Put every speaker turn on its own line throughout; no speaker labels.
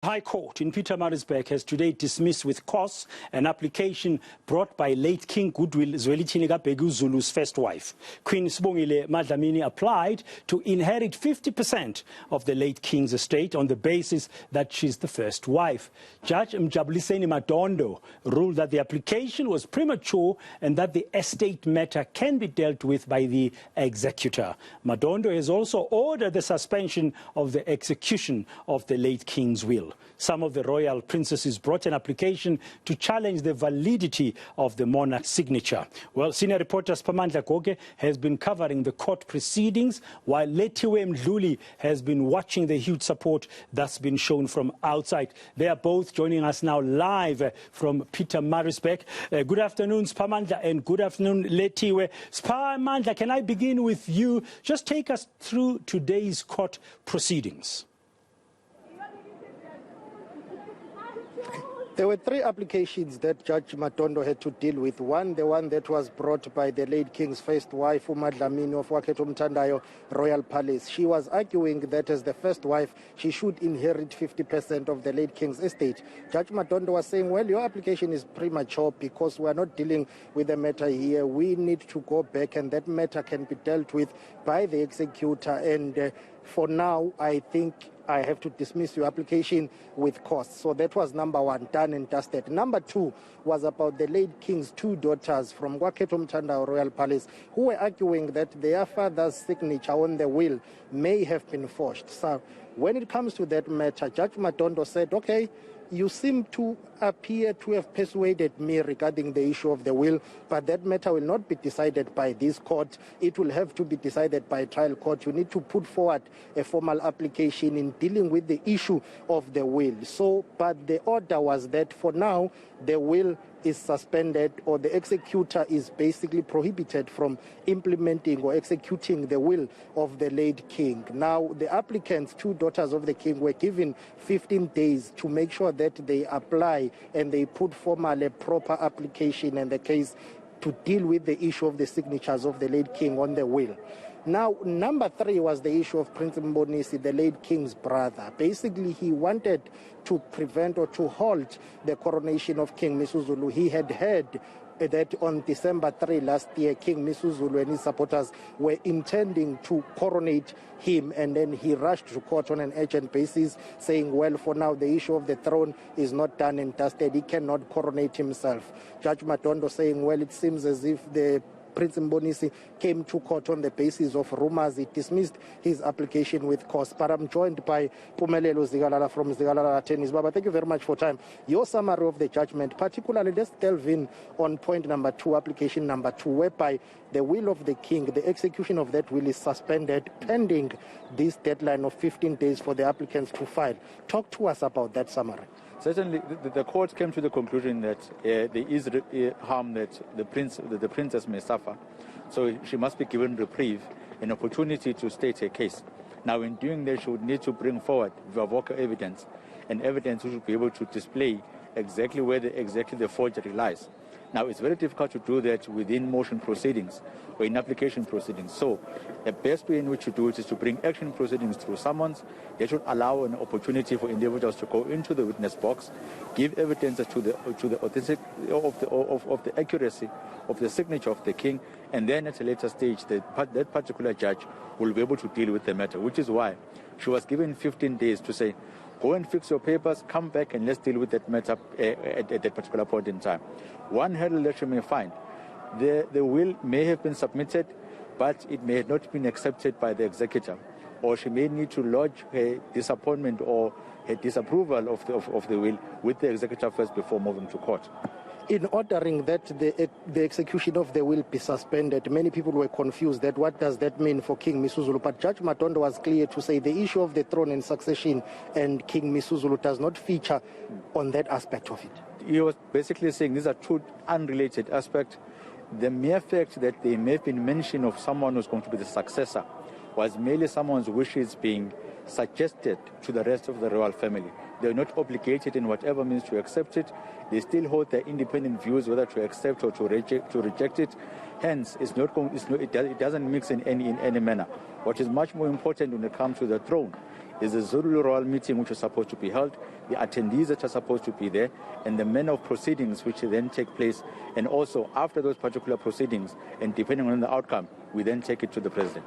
High Court in Pietermaritzburg has today dismissed with cause an application brought by late King Goodwill Zwelithini Zulu's first wife. Queen Sibongile Madlamini applied to inherit 50% of the late King's estate on the basis that she's the first wife. Judge Mjabuliseni Madondo ruled that the application was premature and that the estate matter can be dealt with by the executor. Madondo has also ordered the suspension of the execution of the late King's will. Some of the royal princesses brought an application to challenge the validity of the monarch's signature. Well, senior reporter Spamandla Goge has been covering the court proceedings, while Letiwe Mdluli has been watching the huge support that's been shown from outside. They are both joining us now live from Pietermaritzburg. Good afternoon, Spamandla, and good afternoon, Letiwe. Spamandla, can I begin with you? Just take us through today's court proceedings.
There were three applications that Judge Madondo had to deal with. One, the one that was brought by the late King's first wife, uMadlamini of Waketo Mthandayo Royal Palace. She was arguing that as the first wife, she should inherit 50% of the late King's estate. Judge Madondo was saying, well, your application is premature because we are not dealing with the matter here. We need to go back, and that matter can be dealt with by the executor. And for now, I think I have to dismiss your application with cause. So that was number one, done and dusted. Number two was about the late King's two daughters from Waketo Mthandayo Royal Palace, who were arguing that their father's signature on the will may have been forged. So when it comes to that matter, Judge Madondo said, okay, you seem to appear to have persuaded me regarding the issue of the will, but that matter will not be decided by this court. It will have to be decided by a trial court. You need to put forward a formal application in dealing with the issue of the will. So, but the order was that for now, the will is suspended, or the executor is basically prohibited from implementing or executing the will of the late King. Now, the applicants, two daughters of the King, were given 15 days to make sure that they apply and they put formal a proper application in the case to deal with the issue of the signatures of the late King on the will. Now, number three was the issue of Prince Mbonisi, the late King's brother. Basically, he wanted to prevent or to halt the coronation of King Misuzulu. He had heard that on December 3 last year, King Misuzulu and his supporters were intending to coronate him, and then he rushed to court on an urgent basis, saying, well, for now, the issue of the throne is not done and dusted. He cannot coronate himself. Judge Madondo saying, well, it seems as if the Prince Mbonisi came to court on the basis of rumors. He dismissed his application with cause. But I'm joined by Pumelelo Zigalala from Zigalala Attorneys. Baba, thank you very much for time. Your summary of the judgment, particularly, let's delve in on point number two, application number two, whereby the will of the King, the execution of that will is suspended pending this deadline of 15 days for the applicants to file. Talk to us about that summary.
Certainly, the court came to the conclusion that there is harm that the princess may suffer, so she must be given reprieve, an opportunity to state her case. Now, in doing that, she would need to bring forward vocal evidence, and evidence which would be able to display exactly where the forgery lies. Now, it's very difficult to do that within motion proceedings or in application proceedings. So the best way in which to do it is to bring action proceedings through summons. They should allow an opportunity for individuals to go into the witness box, give evidence to the authenticity of the accuracy of the signature of the King, and then at a later stage, that particular judge will be able to deal with the matter, which is why she was given 15 days to say, go and fix your papers, come back, and let's deal with that matter at that particular point in time. One hurdle that you may find, the will may have been submitted, but it may not have been accepted by the executor, or she may need to lodge her disappointment or her disapproval of the will with the executor first before moving to court.
In ordering that the execution of the will be suspended, many people were confused that what does that mean for King Misuzulu. But Judge Madondo was clear to say the issue of the throne and succession and King Misuzulu does not feature on that aspect of it.
He was basically saying these are two unrelated aspects. The mere fact that there may have been mention of someone who's going to be the successor was merely someone's wishes being suggested to the rest of the royal family. They're not obligated in whatever means to accept it. They still hold their independent views whether to accept or to reject it. Hence, it doesn't mix in any manner. What is much more important when it comes to the throne is the Zulu royal meeting which is supposed to be held, the attendees that are supposed to be there, and the manner of proceedings which then take place. And also, after those particular proceedings, and depending on the outcome, we then take it to the president.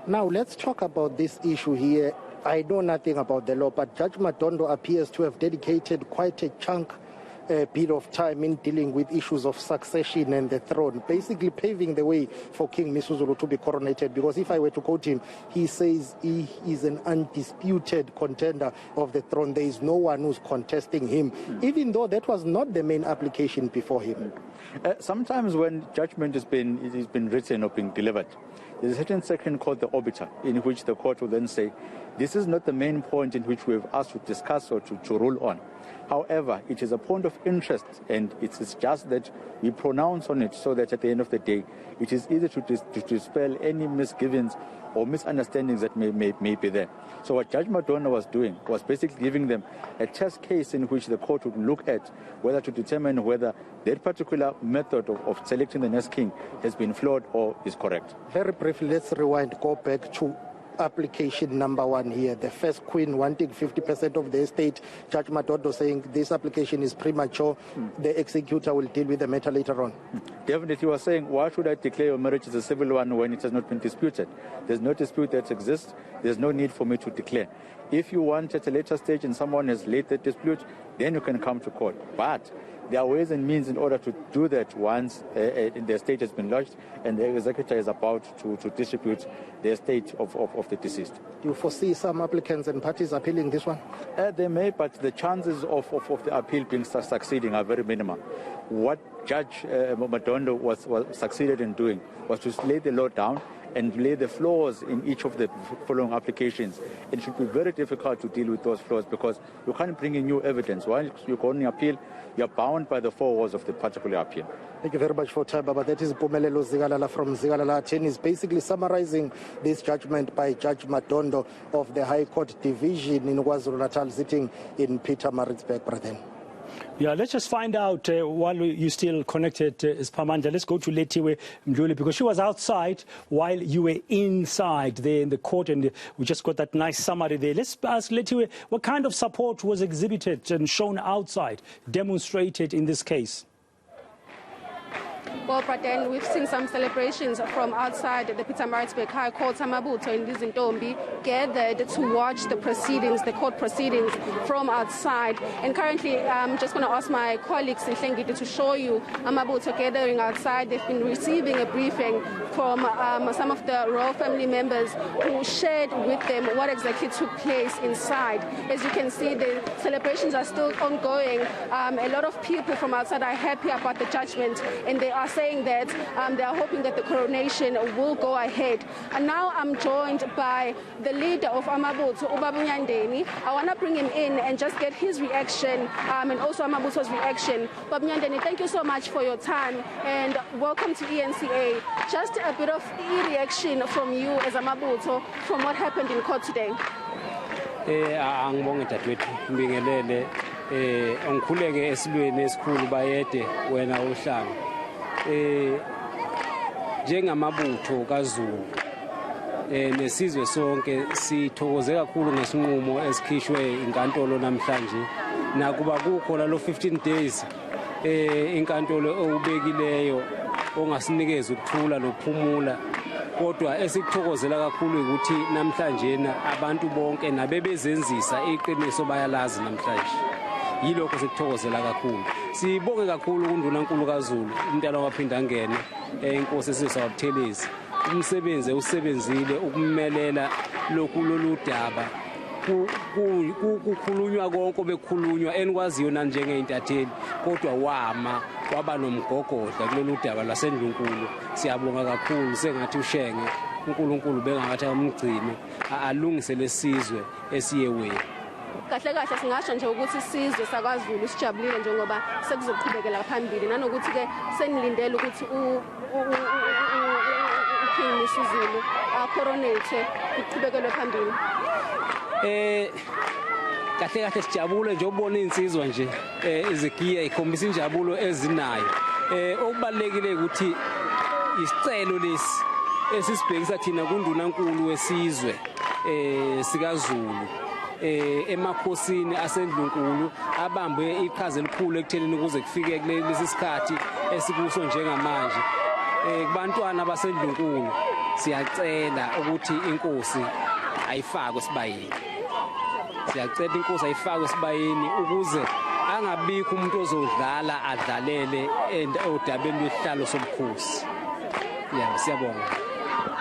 Now, let's talk about this issue here. I know nothing about the law, but Judge Madondo appears to have dedicated quite a chunk bit of time in dealing with issues of succession and the throne, basically paving the way for King Misuzulu to be coronated. Because if I were to quote him, he says he is an undisputed contender of the throne. There is no one who's contesting him, even though that was not the main application before him.
Sometimes when judgment has been written or been delivered, there's a certain section called the obiter, in which the court will then say, this is not the main point in which we have asked to discuss or to rule on. However, it is a point of interest, and it's just that we pronounce on it so that at the end of the day, it is easy to dispel any misgivings or misunderstandings that may be there. So what Judge Madondo was doing was basically giving them a test case in which the court would look at whether to determine whether that particular method of selecting the next king has been flawed or is correct.
Very briefly, let's rewind, go back to application number one here. The first queen wanting 50% of the estate. Judge Madondo saying this application is premature. The executor will deal with the matter later on.
Definitely, he was saying, why should I declare your marriage as a civil one when it has not been disputed? There's no dispute that exists. There's no need for me to declare. If you want at a later stage and someone has laid the dispute, then you can come to court. But there are ways and means in order to do that once the estate has been lodged and the executor is about to distribute the estate of the deceased.
Do you foresee some applicants and parties appealing this one?
They may, but the chances of the appeal being succeeding are very minimal. What Judge Madondo was succeeded in doing was to lay the law down and lay the flaws in each of the following applications. It should be very difficult to deal with those flaws because you can't bring in new evidence. Once you go on appeal, you're bound by the four walls of the particular appeal.
Thank you very much for time, Baba. That is Pumelelo Zigalala from Zigalala Attorneys, basically summarizing this judgment by Judge Madondo of the High Court Division in KwaZulu-Natal, sitting in Pietermaritzburg, Brother.
Yeah, let's just find out while you're still connected, Spamandla. Let's go to Letiwe Mdluli because she was outside while you were inside there in the court, and we just got that nice summary there. Let's ask Letiwe, what kind of support was exhibited and shown outside, demonstrated in this case?
Well, Praten, we've seen some celebrations from outside the Pietermaritzburg High Court. AmaZulu and Lizintombi gathered to watch the proceedings, the court proceedings from outside. And currently, I'm just going to ask my colleagues in Hlengiti to show you AmaZulu gathering outside. They've been receiving a briefing from some of the royal family members who shared with them what exactly took place inside. As you can see, the celebrations are still ongoing. A lot of people from outside are happy about the judgment, and they are saying that they are hoping that the coronation will go ahead. And now I'm joined by the leader of AmaZulu, Ubabanyandeni. I want to bring him in and just get his reaction and also AmaZulu's reaction. Ubabanyandeni, thank you so much for your time and welcome to ENCA. Just a bit of reaction from you as AmaZulu from what happened in court today.
Angibonge dadewethu ngibingelele ngikhuleke esilweni esikhulu bayede wena uhlanga njengamabutho kaZulu nesizwe sonke sithokoze kakhulu ngesinqumo esikhishwe inkantolo namhlanje nakuba kukhona lo 15 days inkantolo obekileyo ongasinikeza ukuthula nokuphumula kodwa esikuthokozela kakhulu ukuthi namhlanje abantu bonke nabebezenzisa iqiniso bayalazi namhlanje yilokho sikuthokozela kakhulu sibonge kakhulu kundunankulu kaZulu umntana waphinda ngene inkosi esizwe sabuthelezi umsebenze usebenzile ukumelela lokhu loludaba kukhulunywa konke bekhulunywa enikwaziyo na njengeintatheli kodwa wama waba nomgogodla kulolu daba laseNdlunkulu siyabonga kakhulu sengathi ushenge uNkulunkulu bengathi amgcine alungise lesizwe esiyeweni
kahle kahle singasho nje ukuthi isizwe sakwaZulu sijabulile njengoba sekuzoqhubekela phambili nanokuthi ke senilindele ukuthi King Misuzulu coronate uqhubekele phambili
kahle kahle sijabule nje ubona insizwa nje izigiya ikhombisa injabulo ezinayo okubalekile ukuthi isicelo lesi esisibhekisa thina kundunankulu wesizwe sikaZulu emakhosini asendlunkulu abambe iqhaza elikhulu ekutheleni ukuze kufike kulesi sikhathi esikuso njengamanje kubantwana basendlunkulu siyacela ukuthi inkosi ayifakwe sibayeni siyacela inkosi ayifakwe sibayeni ukuze angabikho umuntu ozodlala adlalele odabeni lwesihlalo sobukhosi siyabonga.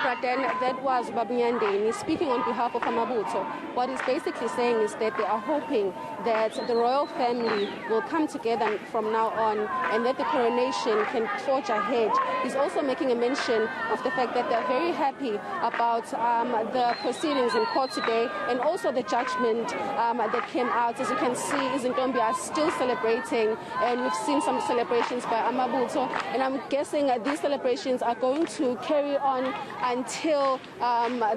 But then that was Babunyandeni speaking on behalf of AmaZulu. What he's basically saying is that they are hoping that the royal family will come together from now on and that the coronation can forge ahead. He's also making a mention of the fact that they're very happy about the proceedings in court today and also the judgment that came out. As you can see, Izintombi are still celebrating, and we've seen some celebrations by AmaZulu. And I'm guessing these celebrations are going to carry on until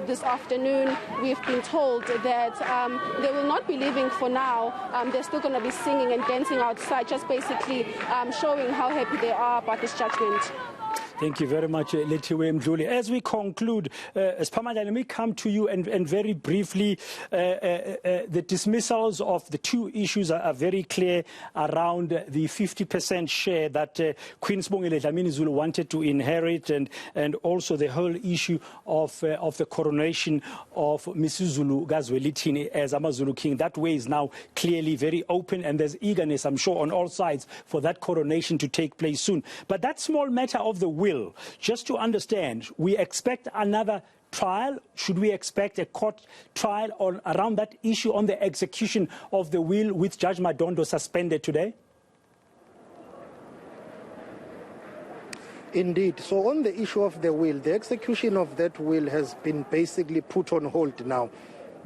this afternoon. We've been told that they will not be leaving for now. They're still going to be singing and dancing outside, just basically showing how happy they are about this judgment.
Thank you very much, Lethiwe Mdluli. As we conclude, Spamandla, let me come to you and very briefly, the dismissals of the two issues are very clear around the 50% share that Queen Misuzulu Zulu wanted to inherit, and also the whole issue of the coronation of Misuzulu Gazwelithini as AmaZulu king. That way is now clearly very open, and there's eagerness, I'm sure, on all sides for that coronation to take place soon. But that small matter of the will, just to understand, we expect another trial? Should we expect a court trial around that issue on the execution of the will with Judge Madondo suspended today?
Indeed. So on the issue of the will, the execution of that will has been basically put on hold now.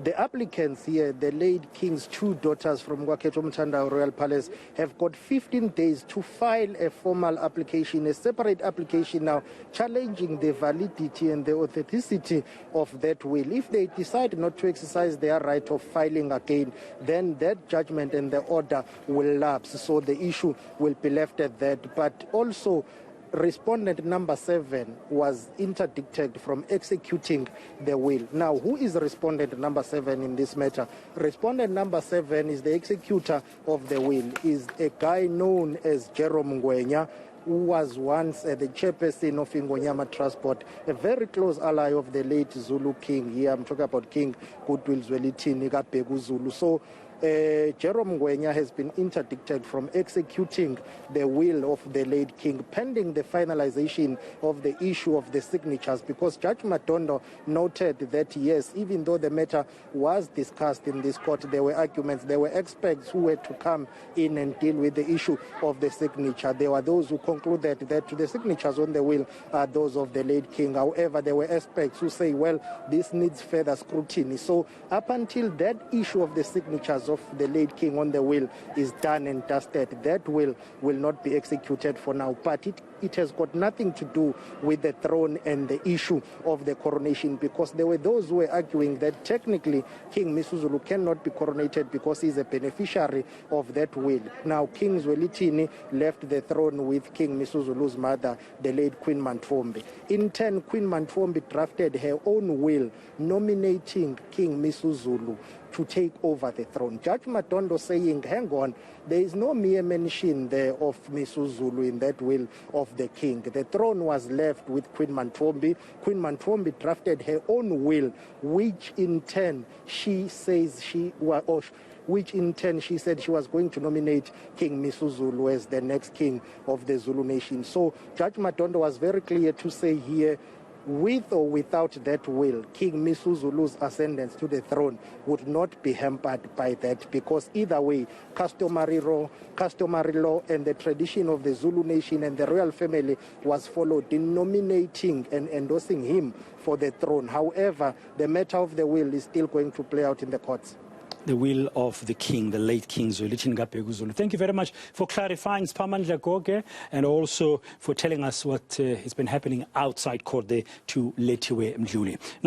The applicants here, the late king's two daughters from Wakhetho Mtanda Royal Palace, have got 15 days to file a formal application, a separate application now, challenging the validity and the authenticity of that will. If they decide not to exercise their right of filing again, then that judgment and the order will lapse. So the issue will be left at that. But also, respondent number 7 was interdicted from executing the will. Now, who is respondent number 7 in this matter? Respondent number 7 is the executor of the will, is a guy known as Jerome Ngwenya, who was once the chairperson of Ingonyama Transport, a very close ally of the late Zulu king. Here I'm talking about King Goodwill Zwelithini Kapegu Zulu. So Jerome Ngwenya has been interdicted from executing the will of the late king pending the finalization of the issue of the signatures, because Judge Madondo noted that yes, even though the matter was discussed in this court, there were arguments, there were experts who were to come in and deal with the issue of the signature. There were those who concluded that the signatures on the will are those of the late king. However, there were experts who say, well, this needs further scrutiny. So up until that issue of the signatures of the late king on the will is done and dusted, that will not be executed for now. But it has got nothing to do with the throne and the issue of the coronation, because there were those who were arguing that technically King Misuzulu cannot be coronated because he is a beneficiary of that will. Now, King Zwelithini left the throne with King Misuzulu's mother, the late Queen Mantfombi. In turn, Queen Mantfombi drafted her own will nominating King Misuzulu to take over the throne. Judge Madondo saying, hang on, there is no mere mention there of Misuzulu in that will of the king. The throne was left with Queen Mantfombi. Queen Mantfombi drafted her own will, which in turn she says which in turn she said she was going to nominate King Misuzulu as the next king of the Zulu nation. So Judge Madondo was very clear to say here, with or without that will, King Misuzulu's ascendance to the throne would not be hampered by that, because either way, customary law and the tradition of the Zulu nation and the royal family was followed in nominating and endorsing him for the throne. However, the matter of the will is still going to play out in the courts.
The will of the king, the late King Zwelithini Kapegu Zulu. Thank you very much for clarifying, Spamandla Goge, and also for telling us what has been happening outside court there to Lethiwe Mdluli. Now,